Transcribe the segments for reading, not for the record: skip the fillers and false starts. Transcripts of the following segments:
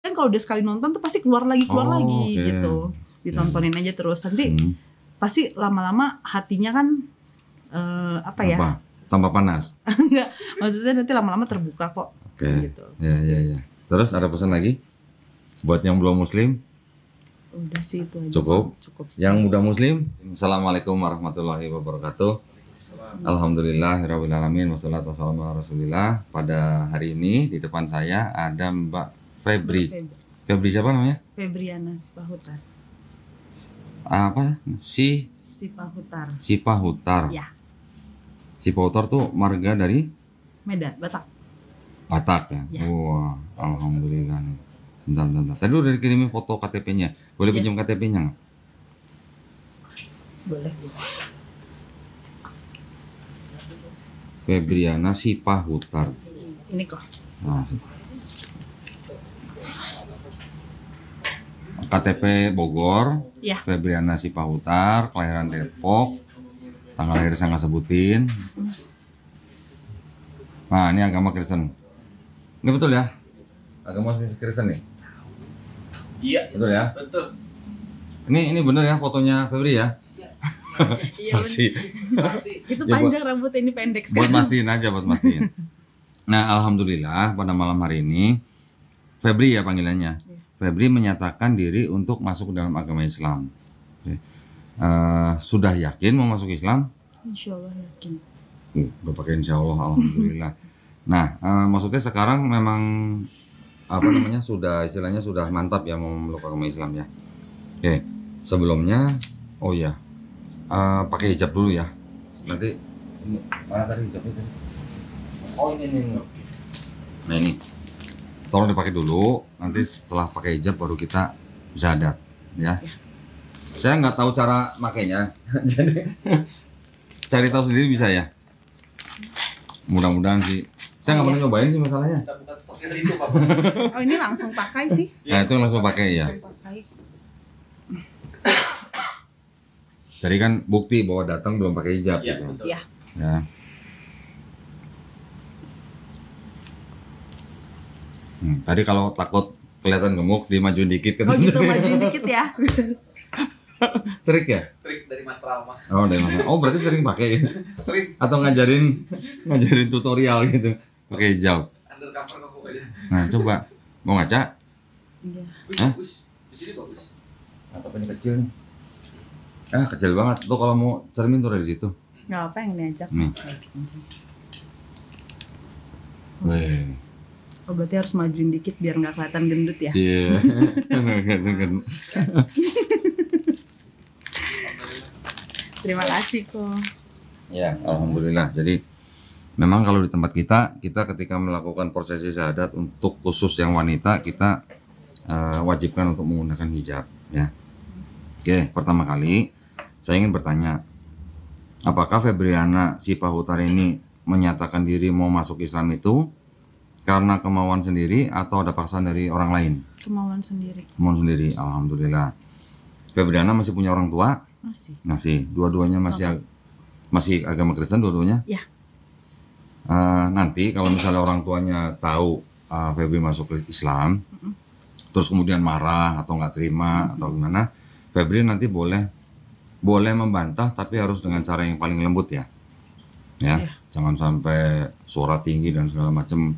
kan kalau udah sekali nonton tuh pasti keluar lagi gitu, ditontonin aja terus nanti pasti lama-lama hatinya kan ya tambah panas. enggak, maksudnya nanti lama-lama terbuka kok. Gitu. Ya. Terus ada pesan lagi buat yang belum muslim? Udah sih itu aja. Cukup. Yang udah muslim, assalamualaikum warahmatullahi wabarakatuh. Alhamdulillahirabbil alamin wassalatu wassalamu ala Rasulillah. Pada hari ini di depan saya ada Mbak Febri. Febri siapa namanya? Febriana Sipahutar. Apa? Sipahutar. Ya. Sipahutar tuh marga dari Medan, Batak ya? Wah, alhamdulillah nih. Bentar. Tadi udah dikirimin foto KTP-nya. Boleh pinjam KTP-nya nggak? Boleh. Febriana Sipahutar. Ini kok. Nah, KTP Bogor. Ya. Febriana Sipahutar, kelahiran Depok. Tanggal lahir saya nggak sebutin. Nah, ini agama Kristen. Ini betul ya? Agama Kristen nih? Iya. Betul ya? Betul. Ini bener ya fotonya Febri ya? Iya. Saksi. Itu panjang rambutnya, ini pendek sekali. Buat mastiin. Nah, alhamdulillah pada malam hari ini Febri ya panggilannya. Febri menyatakan diri untuk masuk ke dalam agama Islam. Sudah yakin mau masuk Islam? Insyaallah yakin. Udah pakai insyaallah, alhamdulillah. Nah, maksudnya sekarang memang istilahnya sudah mantap ya mau memeluk agama Islam ya. Oke, sebelumnya pakai hijab dulu ya. Nanti ini mana tadi hijabnya tadi? Oh ini. Nah ini, tolong dipakai dulu. Nanti setelah pakai hijab baru kita syahadat ya. Saya nggak tahu cara makainya, jadi cari tahu sendiri bisa ya. Mudah-mudahan sih. Saya nggak pernah nyobain sih masalahnya. Kita buka tutorial itu, Pak. Oh, ini langsung pakai sih. Nah itu langsung pakai ya. Jadi kan bukti bahwa datang belum pakai hijab Iya, gitu. betul. Iya. Ya. Tadi kalau takut kelihatan gemuk dimajuin dikit kan. Oh gitu, majuin dikit ya. Trik ya? Trik dari Mas Rama. Oh, dari mana? Oh, berarti sering pakai. Sering Atau ngajarin tutorial gitu pakai hijab. undercover kok pokoknya. Nah, coba mau ngaca? Iya. Hah? Bagus. Di sini bagus. Atau ini kecil nih? Kecil banget. Tuh kalau mau cermin tuh dari situ. Nggak apa yang diajak. Nih. Weh. Oh, berarti harus majuin dikit biar nggak kelihatan gendut ya. Cie. Terima kasih kok. Ya, alhamdulillah. Jadi memang kalau di tempat kita ketika melakukan prosesi syahadat untuk khusus yang wanita kita wajibkan untuk menggunakan hijab ya. Oke, pertama kali saya ingin bertanya, apakah Febriana Sipahutar ini menyatakan diri mau masuk Islam itu karena kemauan sendiri atau ada paksaan dari orang lain? Kemauan sendiri. Kemauan sendiri, alhamdulillah. Febriana masih punya orang tua? Masih. Dua-duanya masih agama Kristen dua-duanya? Ya. Nanti kalau misalnya orang tuanya tahu Febri masuk ke Islam, terus kemudian marah atau nggak terima atau gimana, Febri nanti boleh membantah tapi harus dengan cara yang paling lembut ya. Jangan sampai suara tinggi dan segala macam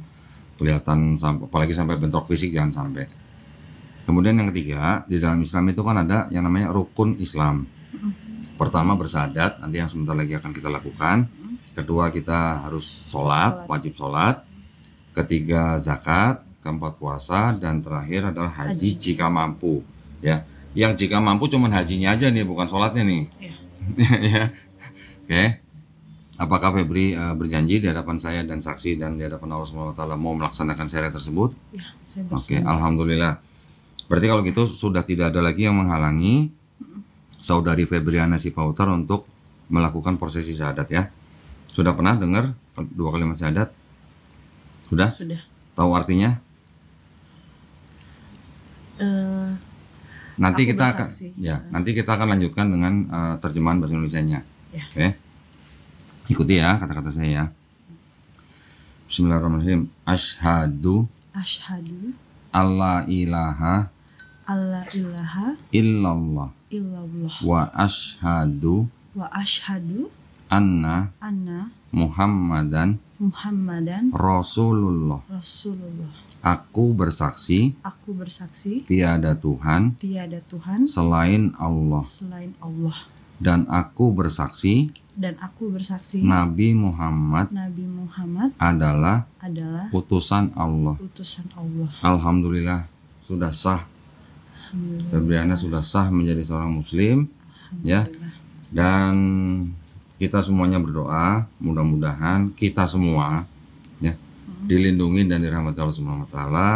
kelihatan, apalagi sampai bentrok fisik, jangan sampai. Kemudian yang ketiga, di dalam Islam itu kan ada yang namanya rukun Islam. Pertama bersyahadat, nanti yang sebentar lagi akan kita lakukan. Kedua kita harus sholat, wajib sholat. Ketiga zakat, keempat puasa, dan terakhir adalah haji jika mampu. Ya, yang jika mampu cuman hajinya aja nih, bukan sholatnya nih. Ya. Oke. Apakah Febri berjanji di hadapan saya dan saksi dan di hadapan Allah SWT mau melaksanakan syariat tersebut? Ya, saya berjanji. Oke, alhamdulillah. Berarti kalau gitu sudah tidak ada lagi yang menghalangi saudari Febriana Sipahutar untuk melakukan prosesi syahadat ya. Sudah pernah dengar 2 kalimat syahadat? Sudah? Sudah. Tahu artinya? Nanti kita akan lanjutkan dengan terjemahan bahasa Indonesianya. Ya. Oke. Ikuti ya kata-kata saya ya. Bismillahirrahmanirrahim. Asyhadu alla ilaha alla ilaha illallah illallah wa asyhadu wa asyhadu anna anna Muhammadan Muhammadan Rasulullah. Rasulullah. Aku bersaksi Aku bersaksi tiada Tuhan tiada Tuhan selain Allah, selain Allah, dan aku bersaksi dan aku bersaksi Nabi Muhammad Nabi Muhammad adalah adalah utusan Allah. utusan Allah. Alhamdulillah sudah sah, Alhamdulillah. Febriana sudah sah menjadi seorang muslim ya. Alhamdulillah. Dan kita semuanya berdoa mudah-mudahan kita semua ya dilindungi dan dirahmati Allah Subhanahu wa taala,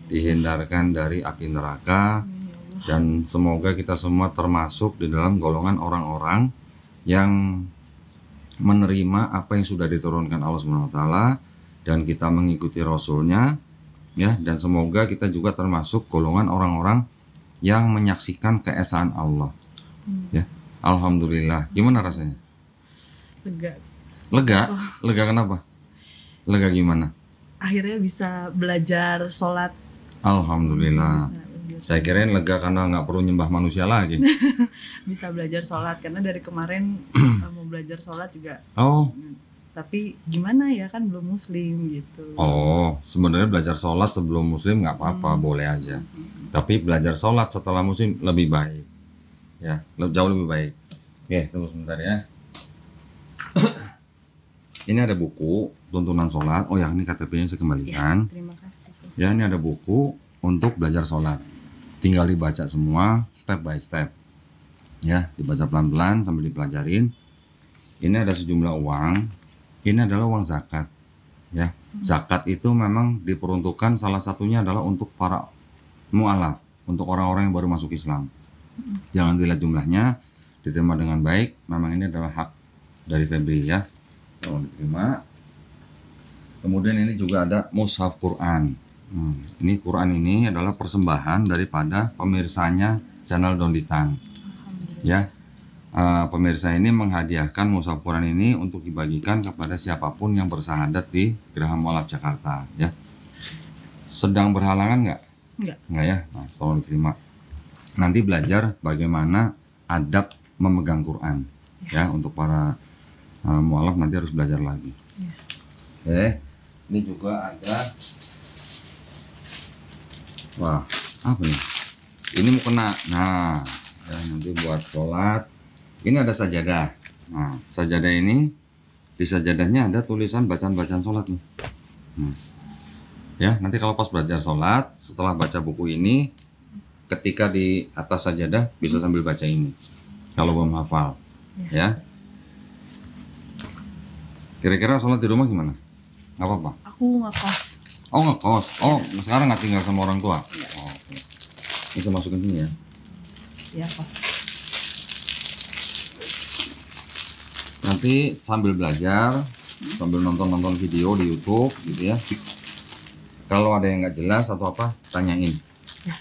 dihindarkan dari api neraka, Amin, ya Allah. dan semoga kita semua termasuk di dalam golongan orang-orang yang menerima apa yang sudah diturunkan Allah Subhanahu wa taala dan kita mengikuti rasulnya ya, dan semoga kita juga termasuk golongan orang-orang yang menyaksikan keesaan Allah ya. Alhamdulillah. Gimana rasanya? Lega. Lega? Lega kenapa? Lega gimana? Akhirnya bisa belajar sholat. Alhamdulillah. Saya kirain lega karena nggak perlu nyembah manusia lagi. Bisa belajar sholat karena dari kemarin mau belajar sholat juga. Oh, Tapi gimana ya, kan belum muslim gitu. oh, sebenarnya belajar sholat sebelum muslim nggak apa-apa, boleh aja. Tapi belajar sholat setelah muslim lebih baik, ya, jauh lebih baik. Oke, tunggu sebentar ya. Ini ada buku tuntunan sholat. Oh ya, ini KTP-nya saya Ya, kembalikan. terima kasih. Ya, ini ada buku untuk belajar sholat. Tinggal dibaca semua step by step. Ya, dibaca pelan-pelan sambil dipelajarin. Ini ada sejumlah uang. Ini adalah uang zakat. Ya, zakat itu memang diperuntukkan, salah satunya adalah untuk para mu'alaf, untuk orang-orang yang baru masuk Islam. Jangan dilihat jumlahnya, diterima dengan baik. Memang ini adalah hak dari Febri ya. Tolong diterima. Kemudian ini juga ada mushaf Quran. Ini Quran ini adalah persembahan daripada pemirsanya channel Donditan. Ya, pemirsa ini menghadiahkan mushaf Quran ini untuk dibagikan kepada siapapun yang bersahadat di Geraha Mu'alaf Jakarta. Ya, sedang berhalangan nggak? Nggak ya. Nah, tolong diterima. Nanti belajar bagaimana adab memegang Quran. Ya, untuk para mu'alaf nanti harus belajar lagi. Ya. Oke, ini juga ada. Wah, apa nih? Ini mau kena. Nah, ya, nanti buat sholat. Ini ada sajadah. Nah, sajadah ini di sajadahnya ada tulisan bacaan-bacaan sholat nih. Ya, nanti kalau pas belajar sholat, setelah baca buku ini, ketika di atas sajadah bisa sambil baca ini. Kalau belum hafal, ya. Kira-kira sholat di rumah gimana? Nggak apa-apa? Aku ngekos. Oh, ngekos. Oh, sekarang nggak tinggal sama orang tua? Iya. Oh, oke. Bisa masukin sini ya. Ya, Pak. Nanti sambil belajar, sambil nonton video di YouTube gitu ya. Kalau ada yang nggak jelas atau apa, tanyain.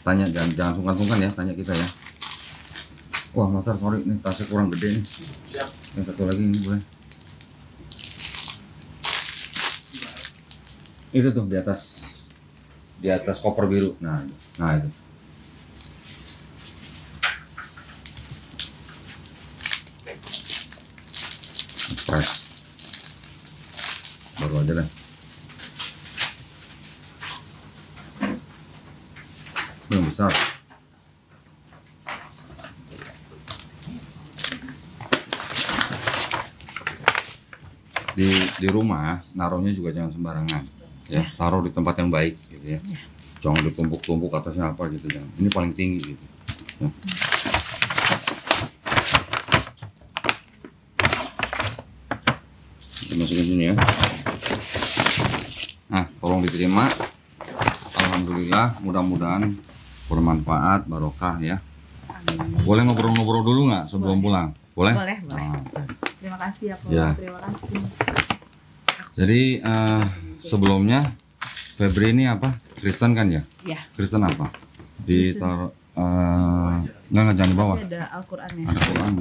Tanya, jangan sungkan-sungkan ya, tanya kita ya. Wah, Master, sorry, ini tasnya kurang gede nih. Siap. Yang satu lagi ini boleh. Itu tuh di atas koper biru. Nah itu. Press. Baru aja lah. Yang besar. Di rumah naruhnya juga jangan sembarangan ya, taruh di tempat yang baik gitu ya. Jangan ditumpuk-tumpuk atasnya apa gitu, jangan. Ini paling tinggi gitu ya. Masukin sini ya. Nah, tolong diterima. Alhamdulillah, mudah-mudahan bermanfaat, barokah ya. Boleh ngobrol-ngobrol dulu nggak sebelum pulang? Boleh? Boleh. Nah, Terima kasih ya, Pak. Ya. Terima kasih. jadi sebelumnya Febri ini apa? Kristen kan ya? Ya. Kristen apa? Ditaruh nggak jangan di bawah. Ini ada Al-Qur'annya. Ada Quran.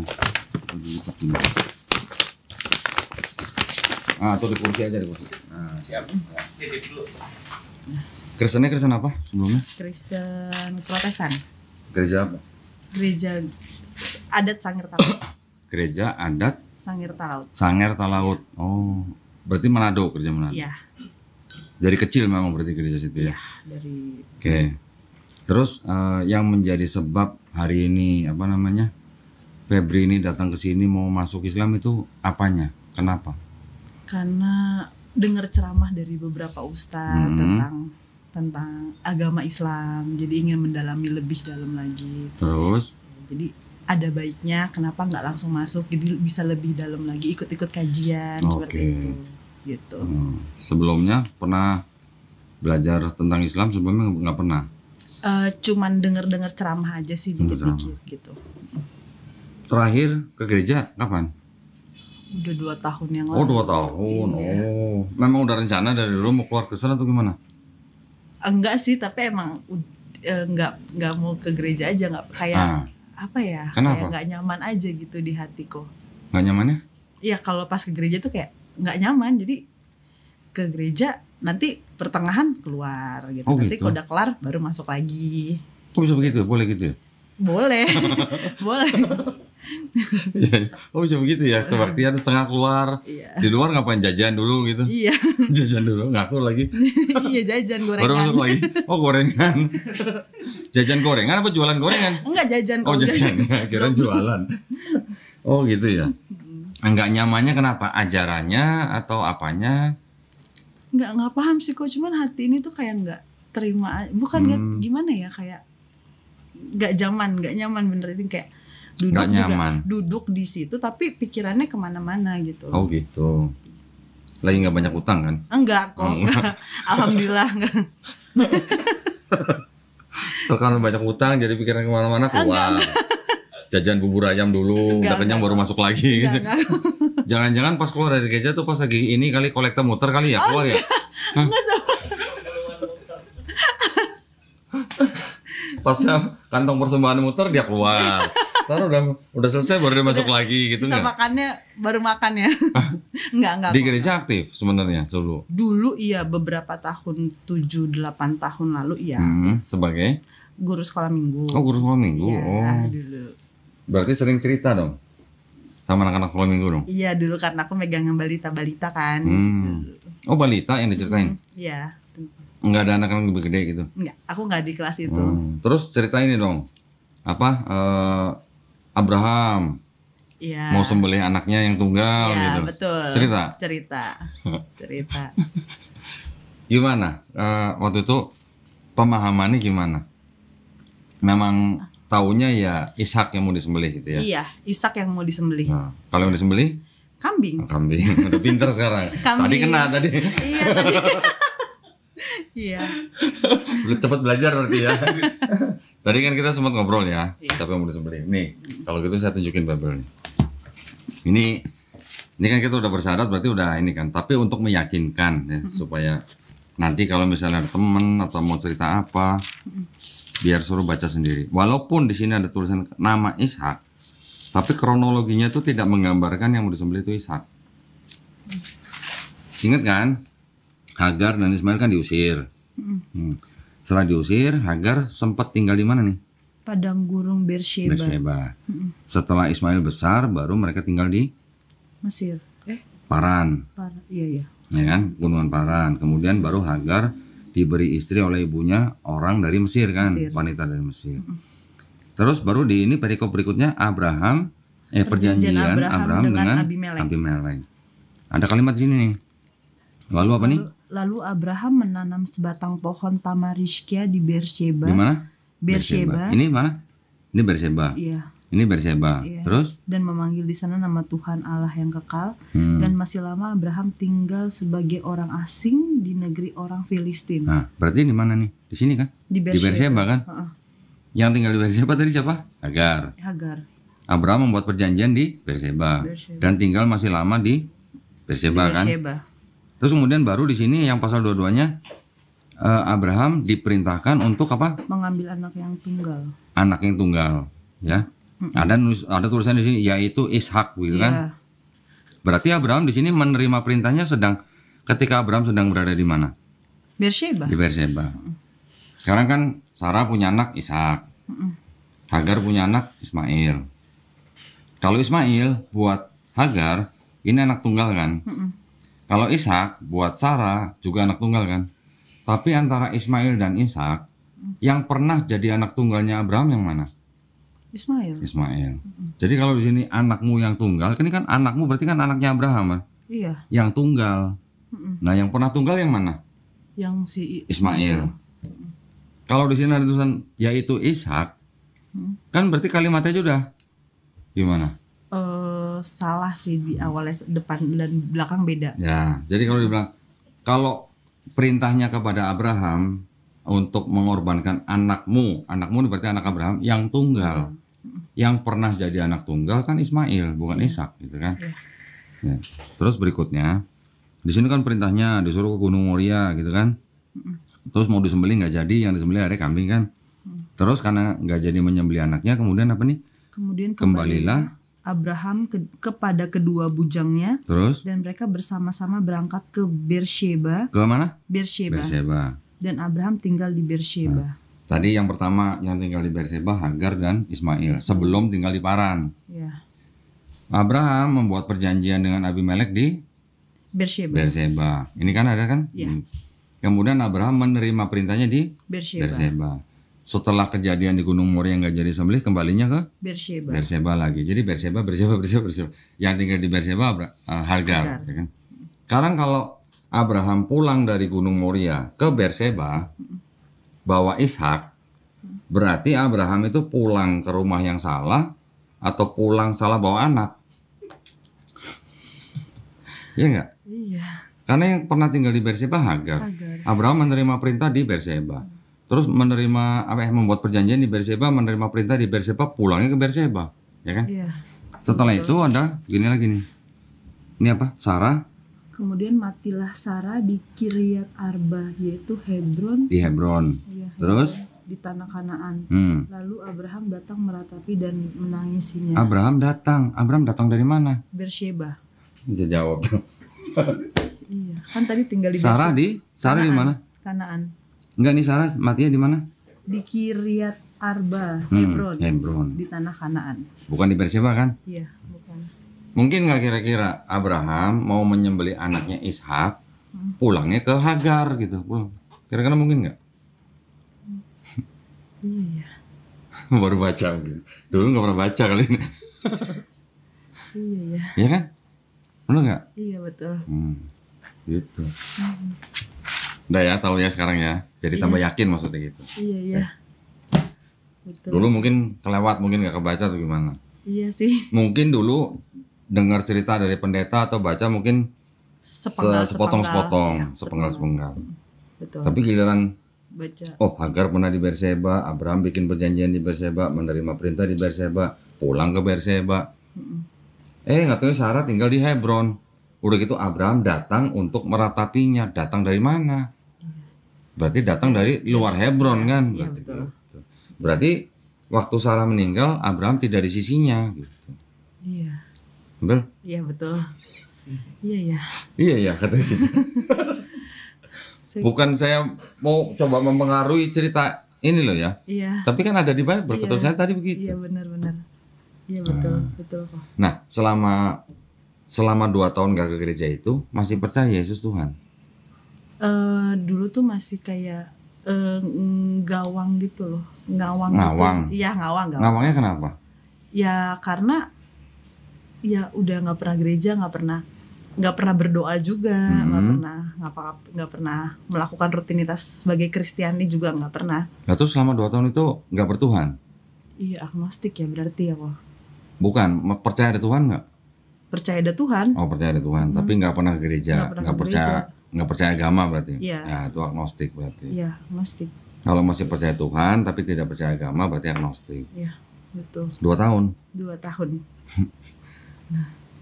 Atau di kursi aja di kursi. Nah, Siap. Titip dulu. Kristennya Kristen apa sebelumnya? Kristen Protestan. Gereja apa? Gereja adat Sangir Talaut. Gereja adat Sangir Talaut. Sangir Talaut. Oh, berarti Manado, gereja Manado. Iya. Dari kecil memang berarti gereja situ ya. Iya, dari Oke. Terus yang menjadi sebab hari ini apa namanya? Febri ini datang ke sini mau masuk Islam itu apanya? Kenapa? karena dengar ceramah dari beberapa ustadz tentang agama Islam, jadi ingin mendalami lebih dalam lagi. Terus? Jadi ada baiknya kenapa nggak langsung masuk, jadi bisa lebih dalam lagi, ikut-ikut kajian seperti itu. Gitu. Sebelumnya pernah belajar tentang Islam sebelumnya nggak pernah? Cuman dengar ceramah aja sih dikit-dikit gitu. Terakhir ke gereja kapan? Udah 2 tahun yang lalu. Oh 2 tahun. Iya. Oh, memang udah rencana dari dulu mau keluar Kristen atau gimana? Enggak sih, tapi emang nggak mau ke gereja aja, nggak kayak apa ya? Kenapa? Kayak nggak nyaman aja gitu di hatiku. Nggak nyamannya? Iya, kalau pas ke gereja tuh kayak nggak nyaman, jadi ke gereja nanti pertengahan keluar gitu. Oh, nanti gitu. kalau udah kelar baru masuk lagi. Kok bisa begitu? Boleh gitu ya? Boleh, boleh. Iya. Oh bisa begitu ya? Kebaktian setengah keluar. Iya. Di luar ngapain jajan dulu gitu? Iya, Jajan dulu, ngaku lagi. iya jajan Baru gorengan. masuk lagi. Oh gorengan. Jajan gorengan apa jualan gorengan? Enggak jajan Oh kalau jajan, kira jualan. Oh gitu ya. Enggak nyamannya kenapa? Ajarannya atau apanya? nggak paham sih kok, cuman hati ini tuh kayak nggak terima, bukan gimana ya, kayak nggak nyaman bener, ini kayak Nggak nyaman. duduk di situ tapi pikirannya kemana-mana gitu. Oh gitu. Lagi nggak banyak utang kan? Enggak kok, enggak. Alhamdulillah enggak. Kalau kan banyak utang jadi pikiran kemana-mana keluar. Jajan bubur ayam dulu, udah kenyang baru masuk lagi gitu. Enggak. Jangan-jangan pas keluar dari gereja tuh pas lagi ini kali kolektor muter kali ya keluar ya? Enggak Pas kantong persembahan muter dia keluar. Ntar udah selesai baru dia masuk lagi gitu sisa nggak? makannya baru makan ya. Enggak Di kok. gereja aktif sebenarnya dulu. Dulu iya, beberapa tahun, 7-8 tahun lalu iya. Sebagai Guru sekolah minggu. guru sekolah minggu. Iya, Oh, dulu. berarti sering cerita dong sama anak-anak sekolah minggu dong. Iya, dulu karena aku megang balita-balita kan. Oh balita yang diceritain? Iya. Nggak ada anak yang lebih gede gitu? Enggak, aku enggak di kelas itu. Terus cerita ini dong, apa Abraham Iya. mau sembelih anaknya yang tunggal Iya, gitu. betul. Cerita. Gimana waktu itu pemahamannya gimana? Memang taunya ya Ishak yang mau disembelih gitu ya? Iya, Ishak yang mau disembelih. Nah, kalau yang disembelih Kambing. kambing. Udah pinter sekarang. Kambing. Tadi kena tadi. Iya, tadi. Iya. Lu cepet belajar berarti ya. Tadi kan kita sempat ngobrol ya, Iya. siapa yang mau disembelih. Nih, kalau gitu saya tunjukin Bible nih. Ini kan kita udah bersyarat berarti udah ini kan. Tapi untuk meyakinkan ya, supaya nanti kalau misalnya ada temen atau mau cerita apa, biar suruh baca sendiri. Walaupun di sini ada tulisan nama Ishak, tapi kronologinya tuh tidak menggambarkan yang mau disembelih itu Ishak. Ingat kan? Hagar dan Ismail kan diusir. Setelah diusir, Hagar sempat tinggal di mana nih? Padang gurung Beersheba. Beersheba. Setelah Ismail besar, baru mereka tinggal di Mesir. Paran, Iya. ya kan? Gunungan Paran. Kemudian baru Hagar diberi istri oleh ibunya orang dari Mesir kan, Mesir. wanita dari Mesir. Terus baru di ini perikop berikutnya perjanjian Abraham dengan Abimelek. Ada kalimat di sini nih. Lalu apa nih? Lalu Abraham menanam sebatang pohon tamariskia di Beersheba. Di mana? Beersheba. Ini mana? Ini Beersheba. Iya. Ini Beersheba. Iya. Terus? Dan memanggil di sana nama Tuhan Allah yang kekal. Dan masih lama Abraham tinggal sebagai orang asing di negeri orang Filistin. Nah, berarti di mana nih? Di sini kan? Di Beersheba kan? Heeh. Yang tinggal di Beersheba tadi siapa? Hagar. Hagar. Abraham membuat perjanjian di Beersheba dan tinggal masih lama di Beersheba kan? Beersheba. Terus kemudian baru di sini yang pasal 22-nya Abraham diperintahkan untuk apa? Mengambil anak yang tunggal. Anak yang tunggal, ya. Ada tulisan di sini yaitu Ishak gitu kan? Iya. Berarti Abraham di sini menerima perintahnya ketika Abraham sedang berada di mana? Beersheba. Di Beersheba. Sekarang kan Sarah punya anak Ishak. Hagar punya anak Ismail. Kalau Ismail buat Hagar ini anak tunggal kan. Kalau Ishak buat Sarah juga anak tunggal kan. Tapi antara Ismail dan Ishak yang pernah jadi anak tunggalnya Abraham yang mana? Ismail. Ismail. Jadi kalau di sini anakmu yang tunggal, ini kan anakmu berarti kan anaknya Abraham kan? Iya. Yang tunggal. Nah, yang pernah tunggal yang mana? Yang si Ismail. Kalau di sini ada tulisan yaitu Ishak, kan berarti kalimatnya sudah gimana? Salah sih di awalnya, depan dan belakang beda. Ya, jadi kalau dibilang kalau perintahnya kepada Abraham untuk mengorbankan anakmu ini berarti anak Abraham yang tunggal. Yang pernah jadi anak tunggal kan Ismail, bukan Ishak gitu kan. Ya. Terus berikutnya di sini kan perintahnya disuruh ke Gunung Moria gitu kan. Terus mau disembelih nggak jadi, yang disembelih ada kambing kan. Terus karena nggak jadi menyembelih anaknya, kemudian apa nih? Kemudian Kembalilah Abraham kepada kedua bujangnya. Terus Dan mereka bersama-sama berangkat ke Beersheba. ke mana? Beersheba. Beersheba. Dan Abraham tinggal di Beersheba. Tadi yang pertama yang tinggal di Beersheba Hagar dan Ismail sebelum tinggal di Paran. Ya. Abraham membuat perjanjian dengan Abimelek di Beersheba. Beersheba. Ini kan ada kan? Ya. Kemudian Abraham menerima perintahnya di Beersheba. Beersheba. Setelah kejadian di Gunung Moria nggak jadi sembelih, kembalinya ke Beersheba. Beersheba lagi. Jadi Beersheba. Yang tinggal di Beersheba Hagar. Ya kan? Sekarang kalau Abraham pulang dari Gunung Moria ke Beersheba bawa Ishak, berarti Abraham itu pulang ke rumah yang salah atau pulang salah bawa anak? Iya nggak? Iya. Karena yang pernah tinggal di Beersheba Hagar. Abraham menerima perintah di Beersheba. Terus membuat perjanjian di Beersheba, menerima perintah di Beersheba, pulangnya ke Beersheba, ya kan? Iya. Setelah itu ada gini lagi nih. Ini apa? Sarah Kemudian matilah Sarah di Kiryat Arba, yaitu Hebron. di Hebron. Ya, Terus di tanah Kanaan. hmm. Lalu Abraham datang meratapi dan menangisinya. Abraham datang dari mana? Beersheba. Bisa jawab. Iya, kan tadi tinggal di Sarah Beersheba. di mana? Kanaan. Enggak nih, Sarah matinya di mana? Di Kiryat Arba, Hebron. Hebron. Di tanah Kanaan. Bukan di Beersheba kan? Iya, bukan. Mungkin nggak kira-kira Abraham mau menyembelih anaknya Ishak, pulangnya ke Hagar gitu. Kira-kira mungkin nggak? Iya. Baru baca gitu. Dulu nggak pernah baca kali ini. Iya ya. Iya kan? Benar nggak? Iya betul. Gitu. Udah ya, tahu ya sekarang ya. Jadi tambah yakin maksudnya gitu. Iya ya. Betul. Dulu mungkin kelewat, mungkin nggak kebaca atau gimana. Iya sih. Mungkin dulu dengar cerita dari pendeta atau baca mungkin sepotong-sepotong, sepenggal-sepenggal. Betul. Tapi giliran Baca. Hagar pernah di Beersheba, Abraham bikin perjanjian di Beersheba, menerima perintah di Beersheba, pulang ke Beersheba. Nggak tahu Sarah tinggal di Hebron. Udah gitu Abraham datang untuk meratapinya. Datang dari mana? Berarti datang dari luar Hebron kan? Iya, Berarti, betul. berarti waktu Sarah meninggal, Abraham tidak di sisinya. Gitu. Iya. Betul? Iya betul. Iya ya. Iya ya katanya gitu. Bukan saya mau coba mempengaruhi cerita ini loh ya. Iya. Tapi kan ada di Bible, Iya. ketulisan tadi begitu. Iya benar-benar. Iya betul, betul kok. Nah, selama 2 tahun gak ke gereja itu masih percaya Yesus Tuhan. Dulu tuh masih kayak gawang gitu loh. Ngawang. Gitu. Iya ngawang. Ngawangnya kenapa? Ya karena ya udah nggak pernah gereja, nggak pernah berdoa juga, nggak pernah melakukan rutinitas sebagai Kristiani juga nggak pernah. Nah terus selama 2 tahun itu nggak bertuhan? Iya agnostik ya berarti ya kok. Bukan, percaya ada Tuhan nggak? Percaya ada Tuhan. Oh percaya ada Tuhan, tapi nggak pernah ke gereja, nggak percaya agama berarti. Iya. Ya itu agnostik berarti. Iya agnostik. Kalau masih percaya Tuhan tapi tidak percaya agama berarti agnostik. Iya betul. 2 tahun. 2 tahun.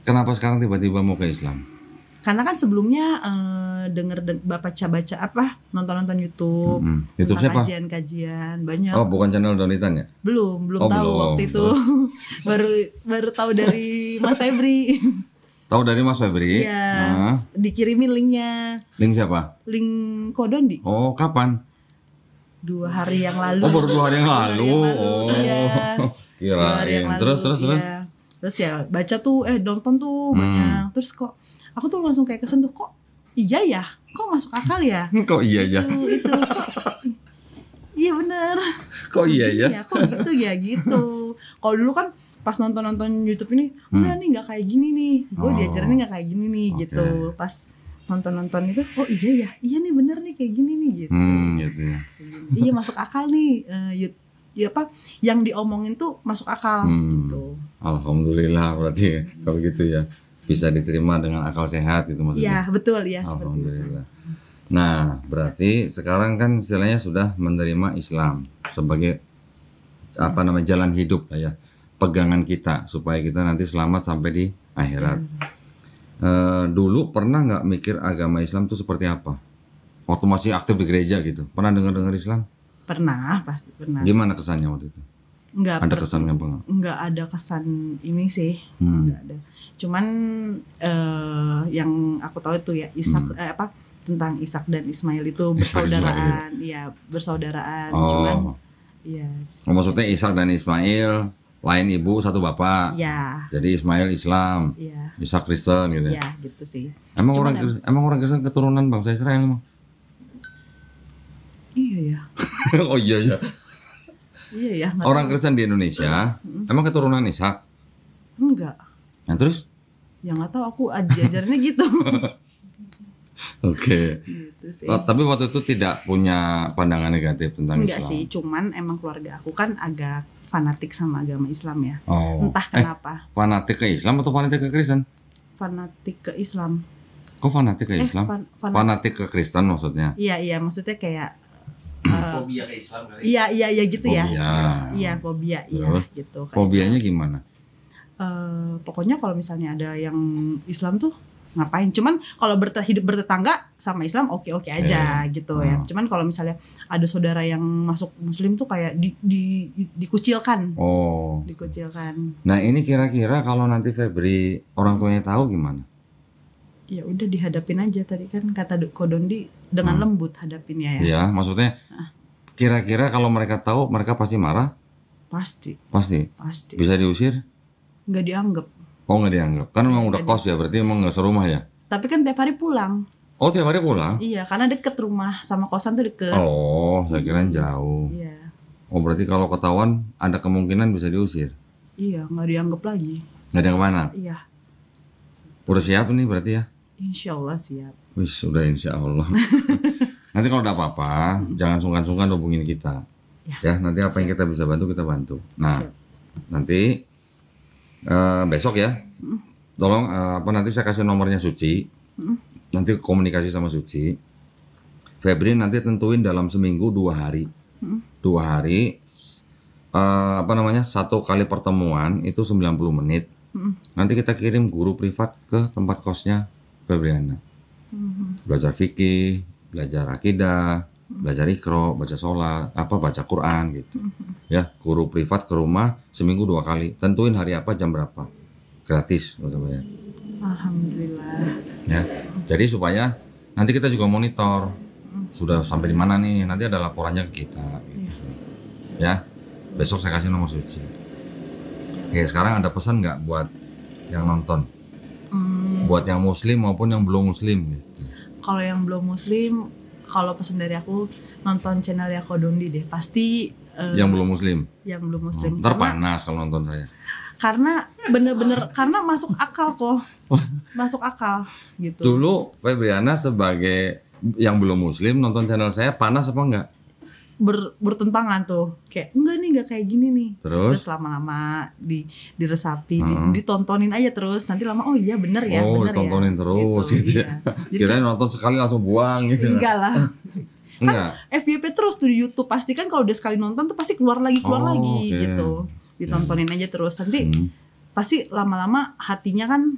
Kenapa sekarang tiba-tiba mau ke Islam? Karena kan sebelumnya baca apa nonton YouTube, YouTube siapa? Kajian banyak. Oh bukan channel Donitan ya? Belum tahu waktu itu. baru tahu dari Mas Febri. Tahu dari Mas Febri? Iya. Nah, Dikirimin linknya, link siapa? link Kodondi Oh, kapan? 2 hari yang lalu. Oh, baru 2 hari yang 2 hari lalu. yang lalu, Oh, iya. 2 hari yang kirain. lalu, Terus. iya. Terus ya baca tuh, nonton tuh banyak. Terus kok aku tuh langsung kayak kesentuh, kok iya ya, kok masuk akal ya. Kok iya ya? Itu kok iya bener. Kok iya ya? Iya, kok gitu ya gitu. Kalau dulu kan pas nonton YouTube ini, enggak nih nggak kayak gini nih. Gue Oh. diajarinnya nggak kayak gini nih Oke. gitu. Pas nonton itu, oh iya nih bener nih kayak gini nih gitu. Gitu ya. Iya masuk akal nih. Ya apa yang diomongin tuh masuk akal gitu. Alhamdulillah berarti ya, kalau gitu ya bisa diterima dengan akal sehat gitu maksudnya. Iya betul ya seperti itu. Alhamdulillah. Nah, berarti sekarang kan istilahnya sudah menerima Islam sebagai jalan hidup lah ya, pegangan kita supaya kita nanti selamat sampai di akhirat. Dulu pernah nggak mikir agama Islam itu seperti apa? Waktu masih aktif di gereja gitu, pernah dengar Islam? Pernah, pasti pernah. Gimana kesannya waktu itu? Ada kesan nggak bang? Nggak ada kesan ini sih. Nggak ada. Cuman yang aku tahu itu ya Ishak tentang Ishak dan Ismail itu bersaudaraan, iya bersaudaraan. Cuman iya. Maksudnya Ishak dan Ismail lain ibu satu bapak. Iya. Jadi Ismail Islam, Iya. Ishak Kristen gitu. Iya gitu sih. Emang Cuman orang Kristen keturunan bangsa Israel emang? Iya ya. Oh iya ya. Iya ya. nggak Orang tahu. Kristen di Indonesia emang keturunan Ishak. Enggak. Nah terus? Ya nggak tahu aku ajarannya gitu. Oke. Gitu sih. Oh, tapi waktu itu tidak punya pandangan negatif tentang Enggak Islam. sih, cuman emang keluarga aku kan agak fanatik sama agama Islam ya. Oh. Entah kenapa. Fanatik ke Islam atau fanatik ke Kristen? Fanatik ke Islam. Kok fanatik ke Islam? Fanatik ke Kristen maksudnya? Iya, maksudnya kayak Fobia ke Islam kali. iya gitu ya. Fobia. Iya, fobia Terus? iya gitu. Kayak Fobianya gimana? pokoknya kalau misalnya ada yang Islam tuh ngapain? Cuman kalau hidup bertetangga sama Islam oke aja gitu ya. Cuman kalau misalnya ada saudara yang masuk Muslim tuh kayak dikucilkan. Oh. Dikucilkan. Nah ini kira-kira kalau nanti Febri orang tuanya tahu gimana? Ya udah dihadapin aja tadi kan kata Kodondi dengan lembut hadapinnya ya. Iya, maksudnya kira-kira kalau mereka tahu mereka pasti marah? Pasti. Pasti. Bisa diusir? Nggak dianggap. Oh nggak dianggap, kan memang udah kos ya, berarti emang nggak serumah ya? Tapi kan tiap hari pulang. Oh tiap hari pulang? Iya, karena deket rumah sama kosan tuh deket. Oh, saya kira jauh. Iya. Oh berarti kalau ketahuan ada kemungkinan bisa diusir? Iya, nggak dianggap lagi. Nggak ada yang kemana? Iya. Udah siap nih berarti ya? Insya Allah siap. Wih, sudah insya Allah. Nanti kalau ada apa-apa, jangan sungkan-sungkan hubungin kita. Ya, nanti apa yang kita bisa bantu, kita bantu. Nah, nanti besok ya, tolong nanti saya kasih nomornya Suci. Nanti komunikasi sama Suci. Febri nanti tentuin dalam seminggu 2 hari. 2 hari, satu kali pertemuan itu 90 menit. Nanti kita kirim guru privat ke tempat kosnya Febriana. Belajar fikih, belajar akidah, belajar ikro, baca sholat, baca Quran gitu. Ya, guru privat ke rumah seminggu 2 kali. Tentuin hari apa, jam berapa. Gratis, nggak usah bayar. Alhamdulillah. Ya, jadi supaya nanti kita juga monitor sudah sampai di mana nih. Nanti ada laporannya ke kita. Gitu. Ya, besok saya kasih nomor Suci. Oke, sekarang ada pesan nggak buat yang nonton? Buat yang Muslim maupun yang belum Muslim gitu. Kalau yang belum Muslim, kalau pesan dari aku nonton channelnya Kodondi deh. Pasti yang belum Muslim. Yang belum Muslim. Ntar panas kalau nonton saya. Karena bener-bener karena masuk akal kok. Masuk akal gitu. Dulu Febriana sebagai yang belum Muslim nonton channel saya panas apa enggak? Bertentangan tuh, kayak enggak kayak gini nih. Terus lama-lama diresapi, ditontonin aja terus. Nanti lama oh iya bener ya, oh, bener ditontonin ya. terus gitu ya. Jadi, kirain nonton sekali langsung buang gitu. Enggak lah. Enggak. Kan FYP terus tuh di YouTube, pasti kan kalau udah sekali nonton tuh pasti keluar lagi okay. gitu. Ditontonin aja terus. Nanti pasti lama-lama hatinya kan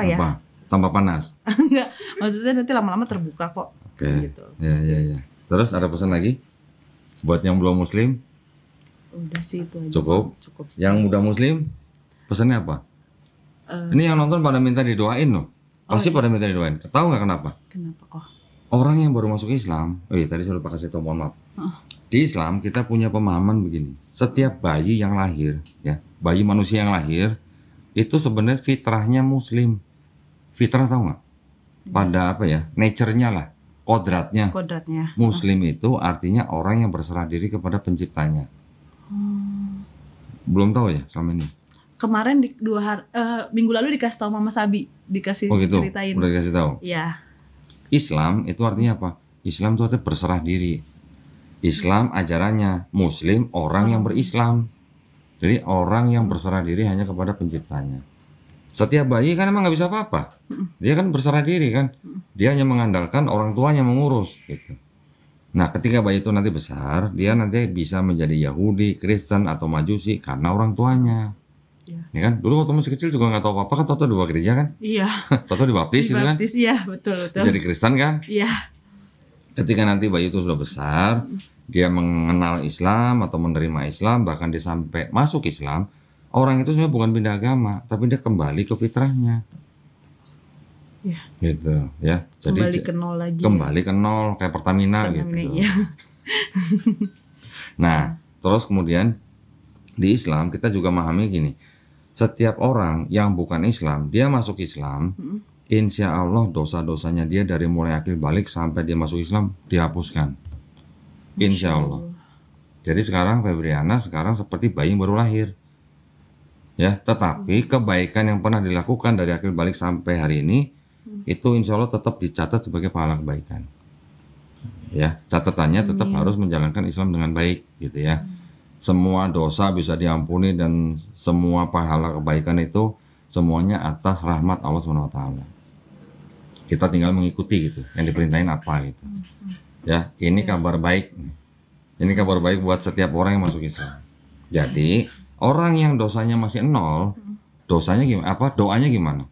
ya? Tambah panas. Enggak, maksudnya nanti lama-lama terbuka kok. Oke. Gitu. Ya. Terus ada pesan lagi buat yang belum Muslim? Udah sih itu aja. Cukup. Yang udah Muslim pesannya apa? Ini yang nonton pada minta didoain loh. Pasti iya. pada minta didoain. Tahu nggak kenapa? Kenapa kok? Orang yang baru masuk Islam, tadi saya lupa kasih tahu, mohon maaf. Di Islam kita punya pemahaman begini. Setiap bayi yang lahir, ya, bayi manusia yang lahir itu sebenarnya fitrahnya Muslim. Fitrah tahu nggak? Pada apa ya? Nature-nya lah, kodratnya. Kodratnya. Muslim itu artinya orang yang berserah diri kepada penciptanya. Belum tahu ya selama ini? Kemarin minggu lalu dikasih tahu Mama Sabi, dikasih Oh gitu, ceritain. udah dikasih tahu. Iya. Islam itu artinya apa? Islam itu artinya berserah diri. Islam ajarannya Muslim orang yang berislam. Jadi orang yang berserah diri hanya kepada penciptanya. Setiap bayi kan emang nggak bisa apa-apa. Dia kan berserah diri kan. Dia hanya mengandalkan orang tuanya mengurus gitu. Nah ketika bayi itu nanti besar, dia nanti bisa menjadi Yahudi, Kristen atau Majusi karena orang tuanya. Ya kan? Dulu waktu masih kecil juga nggak tahu apa-apa kan, tahu di bawah gereja kan? Iya. Tahu dibaptis gitu kan? Dibaptis, iya betul. Jadi Kristen kan? Iya. Ketika nanti bayi itu sudah besar, dia mengenal Islam atau menerima Islam, bahkan dia sampai masuk Islam, orang itu sebenarnya bukan pindah agama, tapi dia kembali ke fitrahnya. Iya. Gitu ya. Jadi Kembali ke nol lagi. kembali ke nol kayak Pertamina gitu. Iya. Nah, terus kemudian di Islam kita juga memahami gini. Setiap orang yang bukan Islam, dia masuk Islam, insya Allah dosa-dosanya dia dari mulai akil balik sampai dia masuk Islam dihapuskan. Insya Allah. Jadi sekarang Febriana sekarang seperti bayi yang baru lahir. Ya, tetapi kebaikan yang pernah dilakukan dari akil balik sampai hari ini itu insya Allah tetap dicatat sebagai pahala kebaikan. Ya, catatannya tetap harus menjalankan Islam dengan baik, gitu ya. Semua dosa bisa diampuni dan semua pahala kebaikan itu semuanya atas rahmat Allah SWT. Kita tinggal mengikuti gitu, yang diperintahin apa gitu. Ya, ini kabar baik. Ini kabar baik buat setiap orang yang masuk Islam. Jadi, orang yang dosanya masih nol, dosanya gimana? Doanya gimana?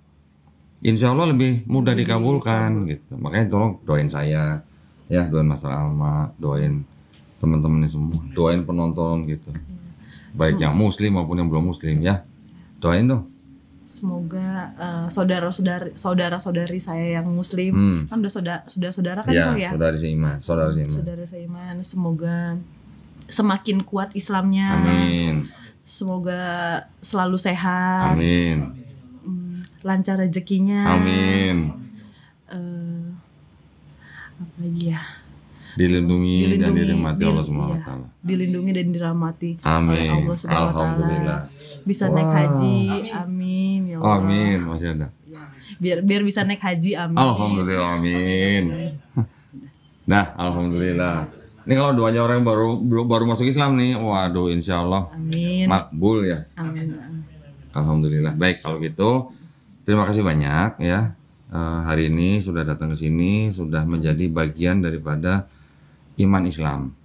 Insya Allah lebih mudah dikabulkan gitu. Makanya tolong doain saya, ya, doain Mas Alma, doain teman-teman ini semua, doain penonton gitu, baik yang Muslim maupun yang belum Muslim ya, doain dong. Semoga saudara-saudari saya yang Muslim kan sudah saudara kan ya, ya, saudara seiman, saudara seiman, semoga semakin kuat Islamnya. Amin. Semoga selalu sehat. Amin. Lancar rezekinya. Amin. Apa lagi ya? Dilindungi dan dirahmati Allah SWT. Dilindungi dan dirahmati Amin. oleh Allah SWT. Alhamdulillah. Bisa naik haji, amin ya Allah. Amin, masih ada. Biar bisa naik haji, amin. Alhamdulillah, amin. Nah, alhamdulillah. Ini kalau doanya orang yang baru masuk Islam nih, waduh, insya Allah amin. Makbul ya. Amin. Alhamdulillah. Baik kalau gitu, terima kasih banyak ya. Hari ini sudah datang ke sini, sudah menjadi bagian daripada iman Islam.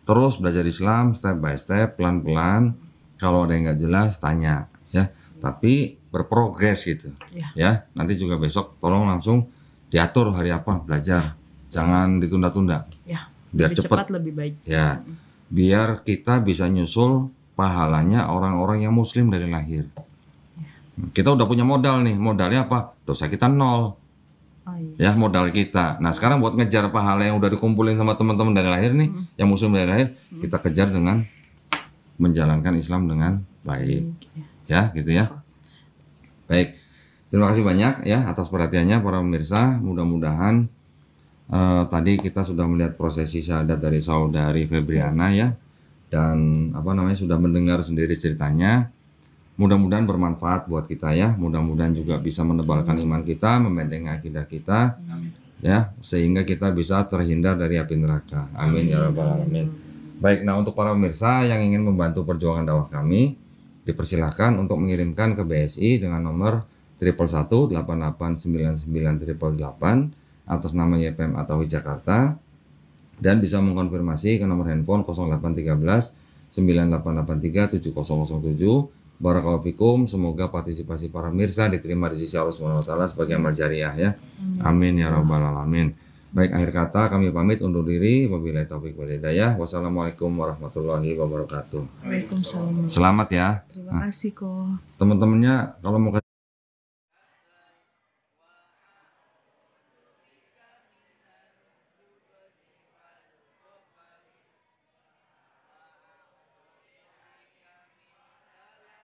Terus belajar Islam step by step, pelan-pelan. Kalau ada yang nggak jelas, tanya ya. Tapi berprogres gitu. Ya. Nanti juga besok tolong langsung diatur hari apa belajar. Jangan ditunda-tunda. Ya. Biar lebih cepat lebih baik. Ya. Biar kita bisa nyusul pahalanya orang-orang yang Muslim dari lahir. Kita udah punya modal nih. Modalnya apa? Dosa kita nol. Ya, modal kita. Nah sekarang buat ngejar pahala yang udah dikumpulin sama teman-teman dari lahir nih, yang Muslim dari lahir, kita kejar dengan menjalankan Islam dengan baik. Ya, gitu ya. Baik, terima kasih banyak ya atas perhatiannya para pemirsa. Mudah-mudahan tadi kita sudah melihat prosesi syahadat dari saudari Febriana ya, dan sudah mendengar sendiri ceritanya. Mudah-mudahan bermanfaat buat kita ya. Mudah-mudahan juga bisa menebalkan iman kita, membentengi akidah kita, ya, sehingga kita bisa terhindar dari api neraka. Amin ya rabbal alamin. Baik, nah untuk para pemirsa yang ingin membantu perjuangan dakwah kami, dipersilahkan untuk mengirimkan ke BSI dengan nomor 111 8899 atas nama YPM atau Jakarta, dan bisa mengkonfirmasi ke nomor handphone 0813 9883 7007. Barakallahu fikum, semoga partisipasi para pemirsa diterima di sisi Allah SWT sebagai amal jariah ya. Amin ya rabbal alamin. Baik, akhir kata kami pamit undur diri. Wabillahi taufiq wal hidayah. Wassalamualaikum warahmatullahi wabarakatuh. Waalaikumsalam. Selamat ya. Terima kasih kok. Teman-temannya kalau mau